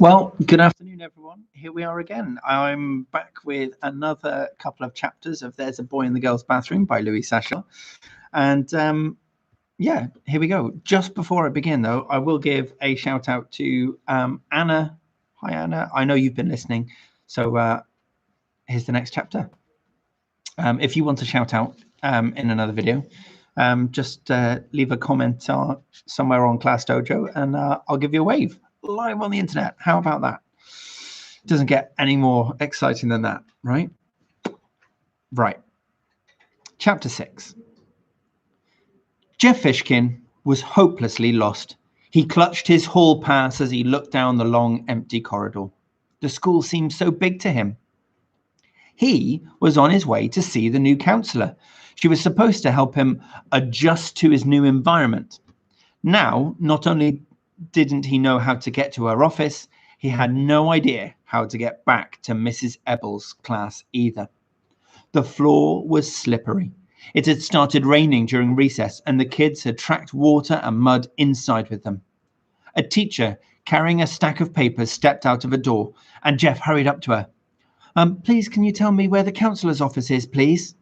Well, good afternoon, everyone. Here we are again. I'm back with another couple of chapters of There's a Boy in the Girls' Bathroom by Louis Sachar. And yeah, here we go. Just before I begin, though, I will give a shout out to Anna. Hi, Anna. I know you've been listening. So here's the next chapter. If you want to shout out in another video, just leave a comment somewhere on Class Dojo and I'll give you a wave live on the internet. How about that? Doesn't get any more exciting than that, right? Right. Chapter 6. Jeff Fishkin was hopelessly lost. He clutched his hall pass as he looked down the long, empty corridor. The school seemed so big to him. He was on his way to see the new counselor. She was supposed to help him adjust to his new environment. Now, not only didn't he know how to get to her office, he had no idea how to get back to Mrs. Ebble's class either. The floor was slippery. It had started raining during recess, and the kids had tracked water and mud inside with them. A teacher carrying a stack of papers stepped out of a door, and Jeff hurried up to her. Please, can you tell me where the counselor's office is, please?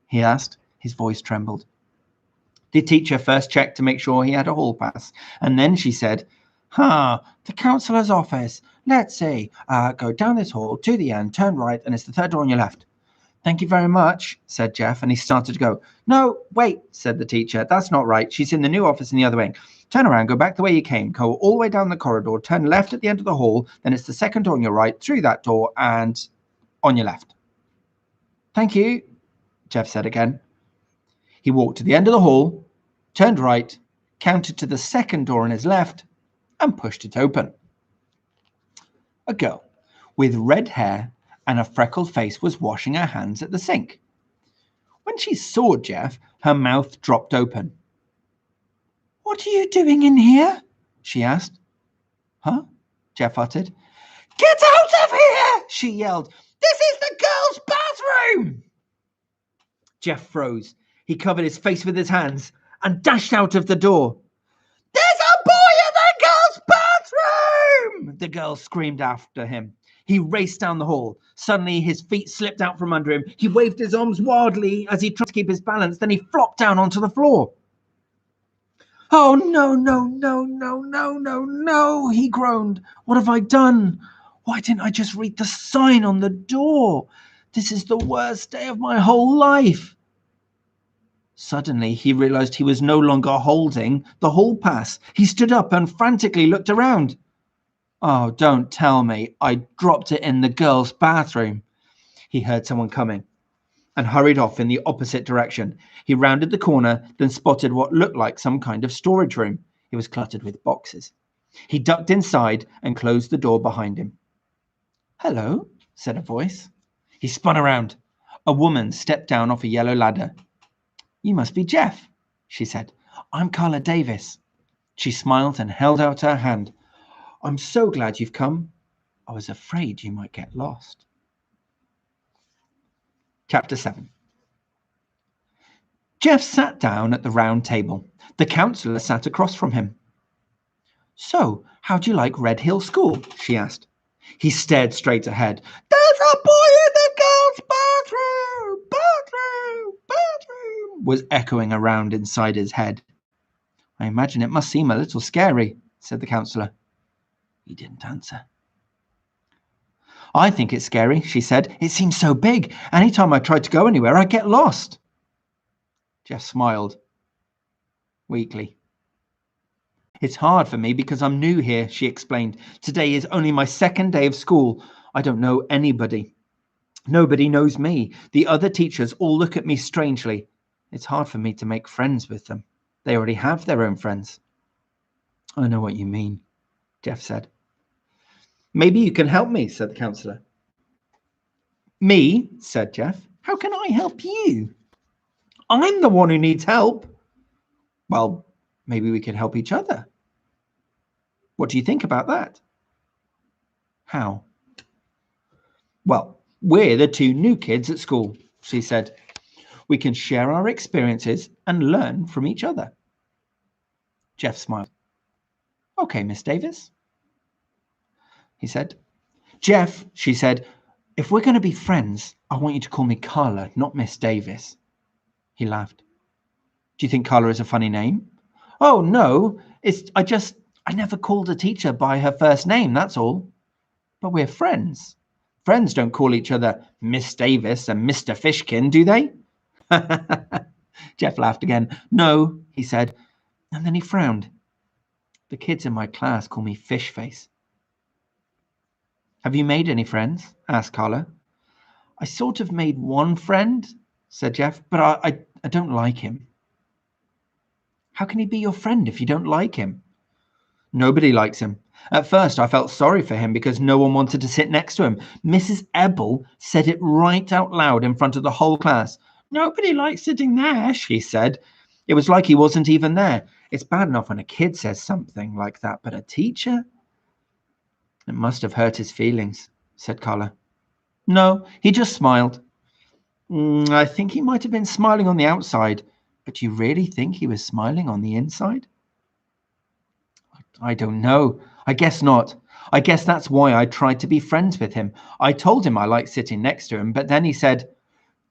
He asked. His voice trembled. The teacher first checked to make sure he had a hall pass, and then she said, the counselor's office. Let's see. Go down this hall to the end, turn right, and it's the third door on your left. Thank you very much, said Jeff, and he started to go. No, wait, said the teacher. That's not right. She's in the new office in the other wing. Turn around, go back the way you came, go all the way down the corridor, turn left at the end of the hall, then it's the second door on your right, through that door, and on your left. Thank you, Jeff said again. He walked to the end of the hall, turned right, counted to the second door on his left, and pushed it open. A girl with red hair and a freckled face was washing her hands at the sink. When she saw Jeff, her mouth dropped open. What are you doing in here? She asked. Huh? Jeff uttered. Get out of here! She yelled. This is the girls' bathroom! Jeff froze. He covered his face with his hands and dashed out of the door. There's a boy in the girls' bathroom! The girl screamed after him. He raced down the hall. Suddenly, his feet slipped out from under him. He waved his arms wildly as he tried to keep his balance. Then he flopped down onto the floor. Oh, no, he groaned. What have I done? Why didn't I just read the sign on the door? This is the worst day of my whole life. Suddenly, he realized he was no longer holding the hall pass. He stood up and frantically looked around. Oh, don't tell me. I dropped it in the girls' bathroom. He heard someone coming and hurried off in the opposite direction. He rounded the corner, then spotted what looked like some kind of storage room. It was cluttered with boxes. He ducked inside and closed the door behind him. Hello, said a voice. He spun around. A woman stepped down off a yellow ladder. You must be Jeff, she said. I'm Carla Davis. She smiled and held out her hand. I'm so glad you've come. I was afraid you might get lost. Chapter 7. Jeff sat down at the round table. The counselor sat across from him. So, how do you like Red Hill School? She asked. He stared straight ahead. There's a boy in the girls' bathroom, was echoing around inside his head. I imagine it must seem a little scary, said the counselor. He didn't answer. I think it's scary, she said. It seems so big. Anytime I try to go anywhere, I get lost. Jeff smiled weakly. It's hard for me because I'm new here, she explained. Today is only my second day of school. I don't know anybody. Nobody knows me. The other teachers all look at me strangely. It's hard for me to make friends with them. They already have their own friends. I know what you mean, Jeff said. Maybe you can help me, said the counselor. Me, said Jeff. How can I help you? I'm the one who needs help. Well, maybe we could help each other. What do you think about that? How? Well, we're the two new kids at school, she said. We can share our experiences and learn from each other. Jeff smiled. Okay, Miss Davis. he said. Jeff, she said, if we're going to be friends, I want you to call me Carla, not Miss Davis. He laughed. Do you think Carla is a funny name? Oh, no, I never called a teacher by her first name, that's all. But we're friends. Friends don't call each other Miss Davis and Mr. Fishkin, do they? Jeff laughed again. No, he said, and then he frowned. The kids in my class call me Fish Face. Have you made any friends? Asked Carla. I sort of made one friend, said Jeff, but I don't like him. How can he be your friend if you don't like him? Nobody likes him. At first, I felt sorry for him because no one wanted to sit next to him. Mrs. Ebble said it right out loud in front of the whole class. Nobody likes sitting there, she said. It was like he wasn't even there. It's bad enough when a kid says something like that, but a teacher? It must have hurt his feelings, said Carla. No, he just smiled. I think he might have been smiling on the outside, but you really think he was smiling on the inside? I don't know. I guess not. I guess that's why I tried to be friends with him. I told him I liked sitting next to him, but then he said,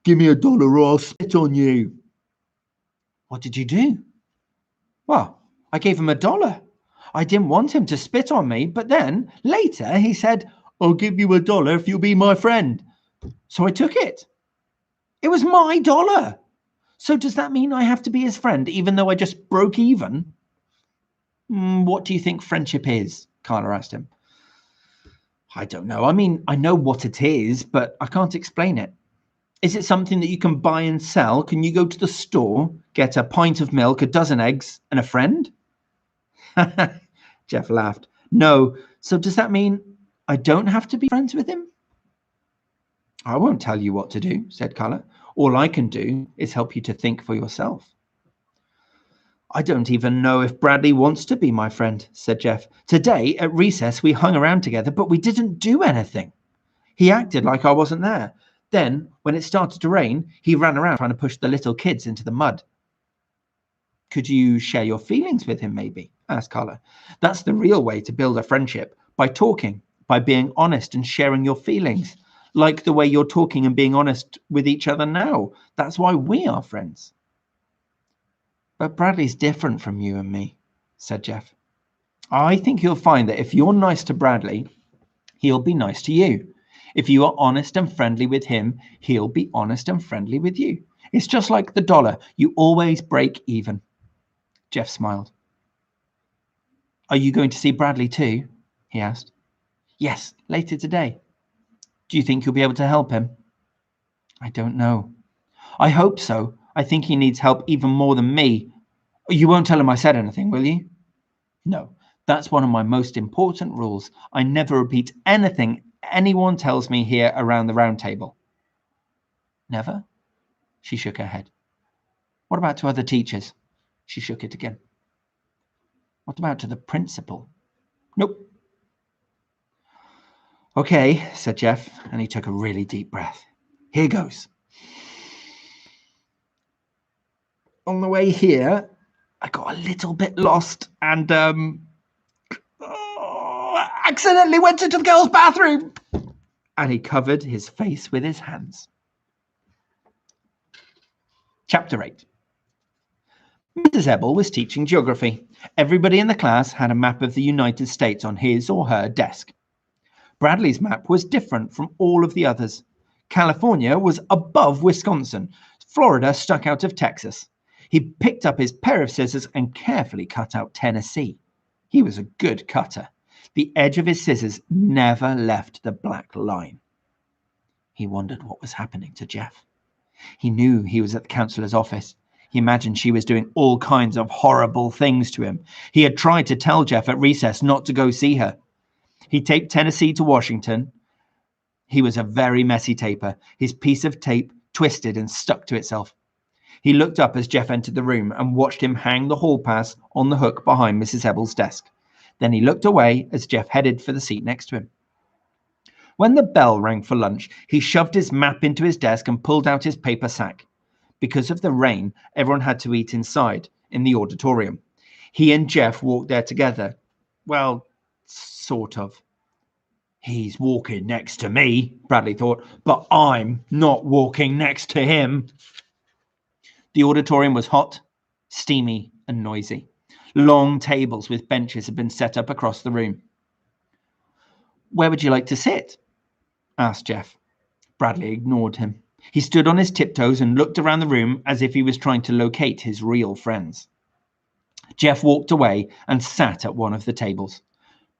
give me $1 or I'll spit on you. What did you do? Well, I gave him $1. I didn't want him to spit on me, but then later he said, I'll give you $1 if you'll be my friend. So I took it. It was my $1. So does that mean I have to be his friend, even though I just broke even? What do you think friendship is? Carla asked him. I don't know. I mean, I know what it is, but I can't explain it. Is it something that you can buy and sell? Can you go to the store, get a pint of milk, a dozen eggs, and a friend? Jeff laughed. No. So does that mean I don't have to be friends with him? I won't tell you what to do, said Carla. All I can do is help you to think for yourself. I don't even know if Bradley wants to be my friend, said Jeff. Today, at recess, we hung around together, but we didn't do anything. He acted like I wasn't there. Then, when it started to rain, he ran around trying to push the little kids into the mud. Could you share your feelings with him, maybe? Asked Carla. That's the real way to build a friendship, by talking, by being honest and sharing your feelings, like the way you're talking and being honest with each other now. That's why we are friends. But Bradley's different from you and me, said Jeff. I think you'll find that if you're nice to Bradley, he'll be nice to you. If you are honest and friendly with him, he'll be honest and friendly with you. It's just like the $1. You always break even. Jeff smiled. Are you going to see Bradley too? He asked. Yes, later today. Do you think you'll be able to help him? I don't know. I hope so. I think he needs help even more than me. You won't tell him I said anything, will you? No, that's one of my most important rules. I never repeat anything anyone tells me here around the round table. Never? She shook her head. What about to other teachers? She shook it again. What about to the principal? Nope. Okay, said Jeff, and he took a really deep breath. Here goes. On the way here, I got a little bit lost and accidentally went into the girls' bathroom. And he covered his face with his hands. Chapter 8. Mrs. Ebble was teaching geography. Everybody in the class had a map of the United States on his or her desk. Bradley's map was different from all of the others. California was above Wisconsin. Florida stuck out of Texas. He picked up his pair of scissors and carefully cut out Tennessee. He was a good cutter. The edge of his scissors never left the black line. He wondered what was happening to Jeff. He knew he was at the counselor's office. He imagined she was doing all kinds of horrible things to him. He had tried to tell Jeff at recess not to go see her. He taped Tennessee to Washington. He was a very messy taper. His piece of tape twisted and stuck to itself. He looked up as Jeff entered the room and watched him hang the hall pass on the hook behind Mrs. Ebble's desk. Then he looked away as Jeff headed for the seat next to him. When the bell rang for lunch, he shoved his map into his desk and pulled out his paper sack. Because of the rain, everyone had to eat inside, in the auditorium. He and Jeff walked there together. Well, sort of. He's walking next to me, Bradley thought, but I'm not walking next to him. The auditorium was hot, steamy, and noisy. Long tables with benches had been set up across the room. Where would you like to sit? Asked Jeff. Bradley ignored him. He stood on his tiptoes and looked around the room as if he was trying to locate his real friends. Jeff walked away and sat at one of the tables.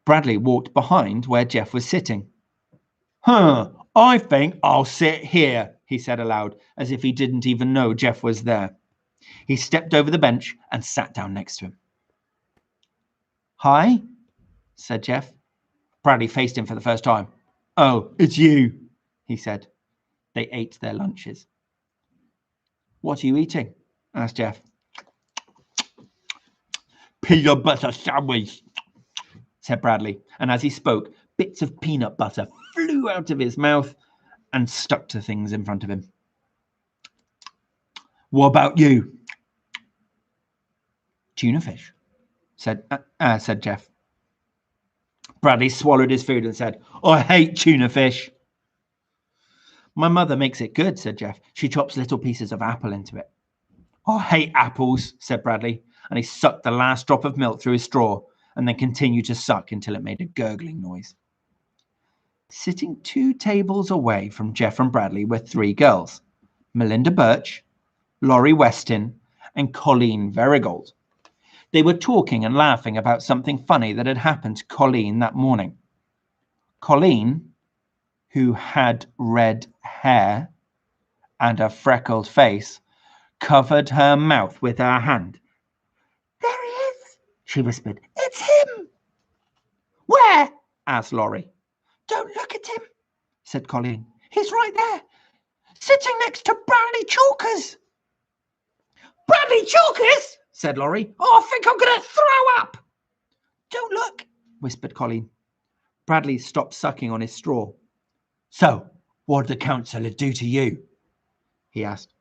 Bradley walked behind where Jeff was sitting. I think I'll sit here, he said aloud, as if he didn't even know Jeff was there. He stepped over the bench and sat down next to him. Hi, said Jeff. Bradley faced him for the first time. Oh, it's you, he said. They ate their lunches. What are you eating? Asked Jeff. Peanut butter sandwich, said Bradley, and as he spoke, bits of peanut butter flew out of his mouth and stuck to things in front of him. What about you? Tuna fish, said Jeff. Bradley swallowed his food and said, I hate tuna fish. My mother makes it good, said Jeff. She chops little pieces of apple into it. I hate apples, said Bradley, and he sucked the last drop of milk through his straw and then continued to suck until it made a gurgling noise. Sitting 2 tables away from Jeff and Bradley were 3 girls, Melinda Birch, Laurie Weston, and Colleen Verigold. They were talking and laughing about something funny that had happened to Colleen that morning. Colleen, who had red hair and a freckled face, covered her mouth with her hand. There he is, she whispered. It's him. Where? Asked Laurie. Don't look at him, said Colleen. He's right there, sitting next to Bradley Chalkers. Bradley Chalkers? Said Laurie. Oh, I think I'm going to throw up. Don't look, whispered Colleen. Bradley stopped sucking on his straw. So, what did the counsellor do to you? He asked.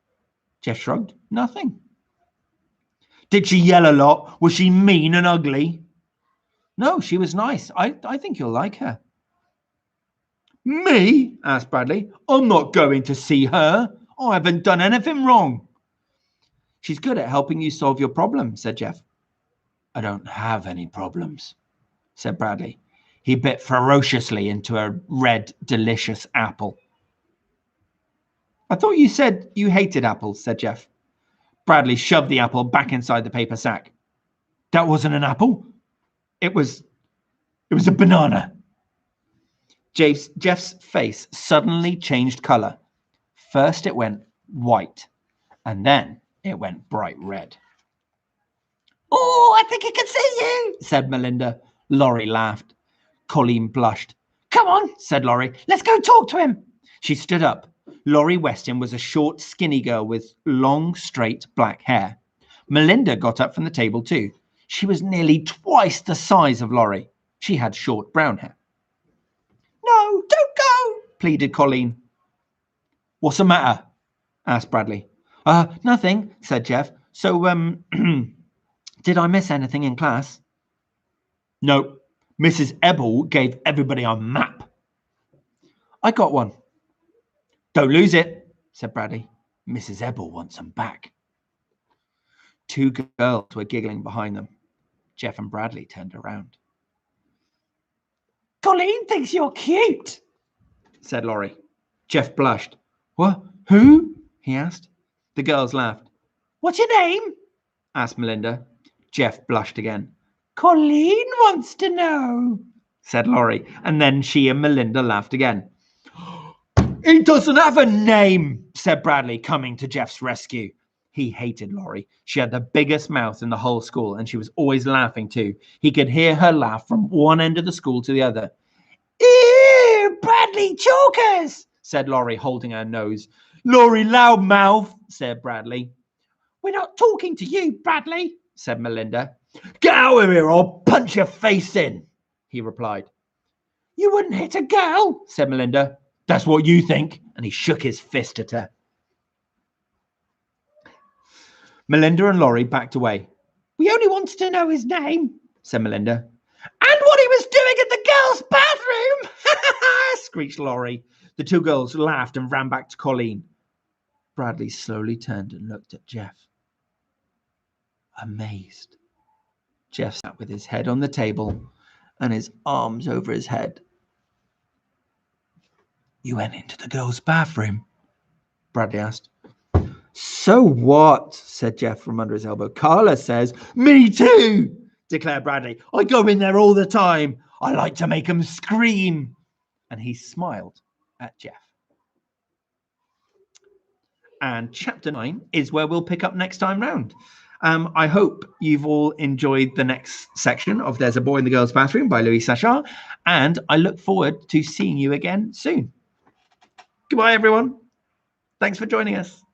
Jeff shrugged. Nothing. Did she yell a lot? Was she mean and ugly? No, she was nice. I think you'll like her. Me? Asked Bradley. I'm not going to see her. I haven't done anything wrong. She's good at helping you solve your problems, said Jeff. I don't have any problems, said Bradley. He bit ferociously into a red, delicious apple. I thought you said you hated apples, said Jeff. Bradley shoved the apple back inside the paper sack. That wasn't an apple. It was a banana. Jeff's face suddenly changed color. First it went white, and then it went bright red. Oh, I think he can see you, said Melinda. Laurie laughed. Colleen blushed. Come on, said Laurie. Let's go talk to him. She stood up. Laurie Weston was a short, skinny girl with long, straight black hair. Melinda got up from the table too. She was nearly twice the size of Laurie. She had short brown hair. No, don't go, pleaded Colleen. What's the matter? Asked Bradley. Nothing, said Jeff. So, did I miss anything in class? No. Mrs. Ebel gave everybody a map. I got one. Don't lose it, said Bradley. Mrs. Ebel wants them back. 2 girls were giggling behind them. Jeff and Bradley turned around. Colleen thinks you're cute, said Laurie. Jeff blushed. What? Who? He asked. The girls laughed. What's your name? Asked Melinda. Jeff blushed again. Colleen wants to know, said Laurie, and then she and Melinda laughed again. He doesn't have a name, said Bradley, coming to Jeff's rescue. He hated Laurie. She had the biggest mouth in the whole school, and she was always laughing too. He could hear her laugh from one end of the school to the other. Ew, Bradley Chalkers, said Laurie, holding her nose. Laurie Loudmouth, said Bradley. We're not talking to you, Bradley, said Melinda. Get out of here, I'll punch your face in, he replied. You wouldn't hit a girl, said Melinda. That's what you think, and he shook his fist at her. Melinda and Laurie backed away. We only wanted to know his name, said Melinda. And what he was doing in the girls' bathroom, screeched Laurie. The two girls laughed and ran back to Colleen. Bradley slowly turned and looked at Jeff. Amazed. Jeff sat with his head on the table and his arms over his head. You went into the girls' bathroom? Bradley asked. So what? Said Jeff from under his elbow. Carla says, me too, declared Bradley. I go in there all the time. I like to make them scream. And he smiled at Jeff. And chapter 9 is where we'll pick up next time round. I hope you've all enjoyed the next section of There's a Boy in the Girls' Bathroom by Louis Sachar, and I look forward to seeing you again soon. Goodbye, everyone. Thanks for joining us.